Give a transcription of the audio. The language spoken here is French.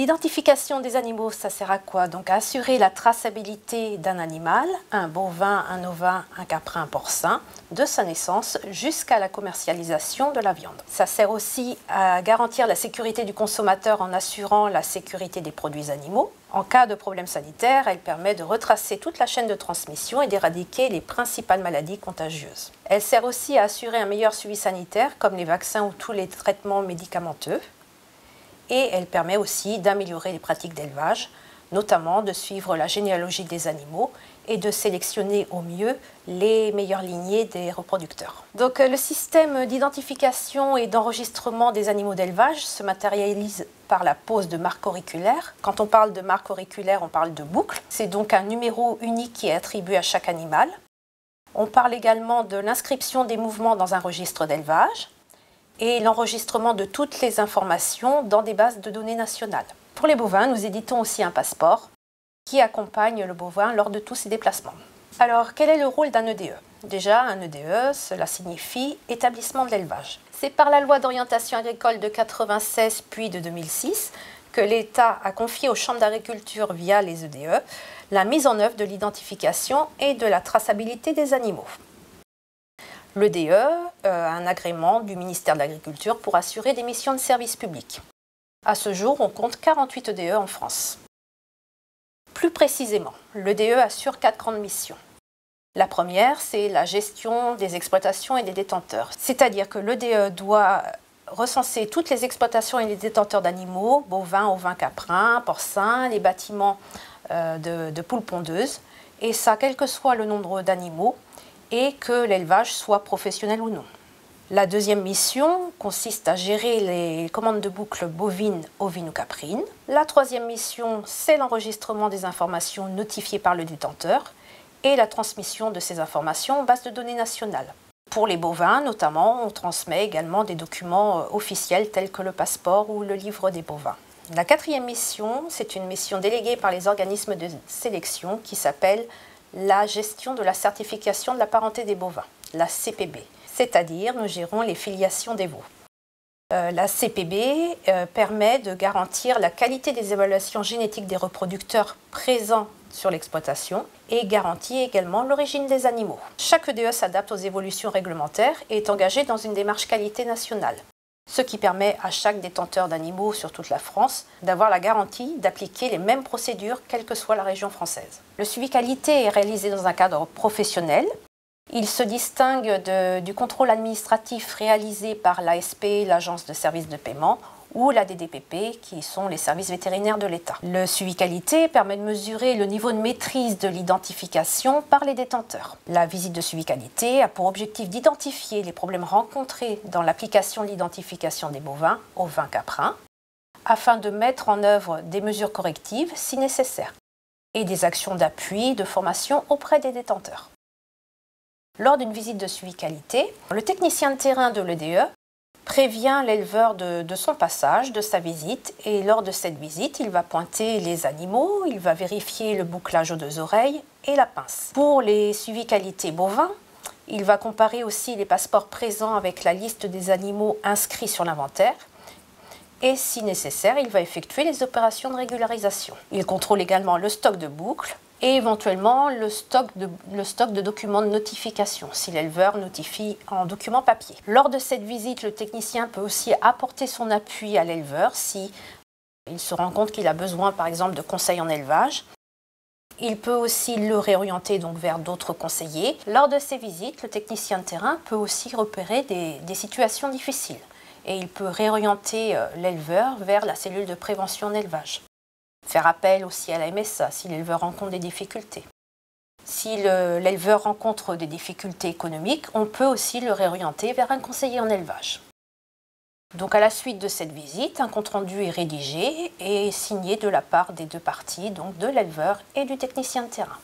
L'identification des animaux, ça sert à quoi? Donc à assurer la traçabilité d'un animal, un bovin, un ovin, un caprin, un porcin, de sa naissance jusqu'à la commercialisation de la viande. Ça sert aussi à garantir la sécurité du consommateur en assurant la sécurité des produits animaux. En cas de problème sanitaire, elle permet de retracer toute la chaîne de transmission et d'éradiquer les principales maladies contagieuses. Elle sert aussi à assurer un meilleur suivi sanitaire, comme les vaccins ou tous les traitements médicamenteux. Et elle permet aussi d'améliorer les pratiques d'élevage, notamment de suivre la généalogie des animaux et de sélectionner au mieux les meilleures lignées des reproducteurs. Donc le système d'identification et d'enregistrement des animaux d'élevage se matérialise par la pose de marques auriculaires. Quand on parle de marques auriculaires, on parle de boucles. C'est donc un numéro unique qui est attribué à chaque animal. On parle également de l'inscription des mouvements dans un registre d'élevage et l'enregistrement de toutes les informations dans des bases de données nationales. Pour les bovins, nous éditons aussi un passeport qui accompagne le bovin lors de tous ses déplacements. Alors, quel est le rôle d'un EDE? Déjà, un EDE, cela signifie établissement de l'élevage. C'est par la loi d'orientation agricole de 1996 puis de 2006 que l'État a confié aux chambres d'agriculture via les EDE la mise en œuvre de l'identification et de la traçabilité des animaux. L'EDE a un agrément du ministère de l'Agriculture pour assurer des missions de service public. À ce jour, on compte 48 EDE en France. Plus précisément, l'EDE assure 4 grandes missions. La première, c'est la gestion des exploitations et des détenteurs. C'est-à-dire que l'EDE doit recenser toutes les exploitations et les détenteurs d'animaux, bovins, ovins, caprins, porcins, les bâtiments de poules pondeuses, et ça, quel que soit le nombre d'animaux, et que l'élevage soit professionnel ou non. La deuxième mission consiste à gérer les commandes de boucles bovines, ovines ou caprines. La troisième mission, c'est l'enregistrement des informations notifiées par le détenteur et la transmission de ces informations en base de données nationales. Pour les bovins, notamment, on transmet également des documents officiels tels que le passeport ou le livre des bovins. La quatrième mission, c'est une mission déléguée par les organismes de sélection qui s'appelle la gestion de la certification de la parenté des bovins, la CPB. C'est-à-dire, nous gérons les filiations des veaux. La CPB permet de garantir la qualité des évaluations génétiques des reproducteurs présents sur l'exploitation et garantit également l'origine des animaux. Chaque EDE s'adapte aux évolutions réglementaires et est engagé dans une démarche qualité nationale, ce qui permet à chaque détenteur d'animaux sur toute la France d'avoir la garantie d'appliquer les mêmes procédures quelle que soit la région française. Le suivi qualité est réalisé dans un cadre professionnel. Il se distingue du contrôle administratif réalisé par l'ASP, l'Agence de services de paiement, ou la DDPP, qui sont les services vétérinaires de l'État. Le suivi qualité permet de mesurer le niveau de maîtrise de l'identification par les détenteurs. La visite de suivi qualité a pour objectif d'identifier les problèmes rencontrés dans l'application de l'identification des bovins, ovins, caprins, afin de mettre en œuvre des mesures correctives si nécessaire, et des actions d'appui, de formation auprès des détenteurs. Lors d'une visite de suivi qualité, le technicien de terrain de l'EDE prévient l'éleveur de son passage, de sa visite, et lors de cette visite, il va pointer les animaux, il va vérifier le bouclage aux 2 oreilles et la pince. Pour les suivis qualité bovins, il va comparer aussi les passeports présents avec la liste des animaux inscrits sur l'inventaire, et si nécessaire, il va effectuer les opérations de régularisation. Il contrôle également le stock de boucles, et éventuellement le stock de documents de notification, si l'éleveur notifie en document papier. Lors de cette visite, le technicien peut aussi apporter son appui à l'éleveur si il se rend compte qu'il a besoin, par exemple, de conseils en élevage. Il peut aussi le réorienter donc vers d'autres conseillers. Lors de ces visites, le technicien de terrain peut aussi repérer des situations difficiles et il peut réorienter l'éleveur vers la cellule de prévention en élevage. Faire appel aussi à la MSA si l'éleveur rencontre des difficultés. Si l'éleveur rencontre des difficultés économiques, on peut aussi le réorienter vers un conseiller en élevage. Donc à la suite de cette visite, un compte-rendu est rédigé et signé de la part des 2 parties, donc de l'éleveur et du technicien de terrain.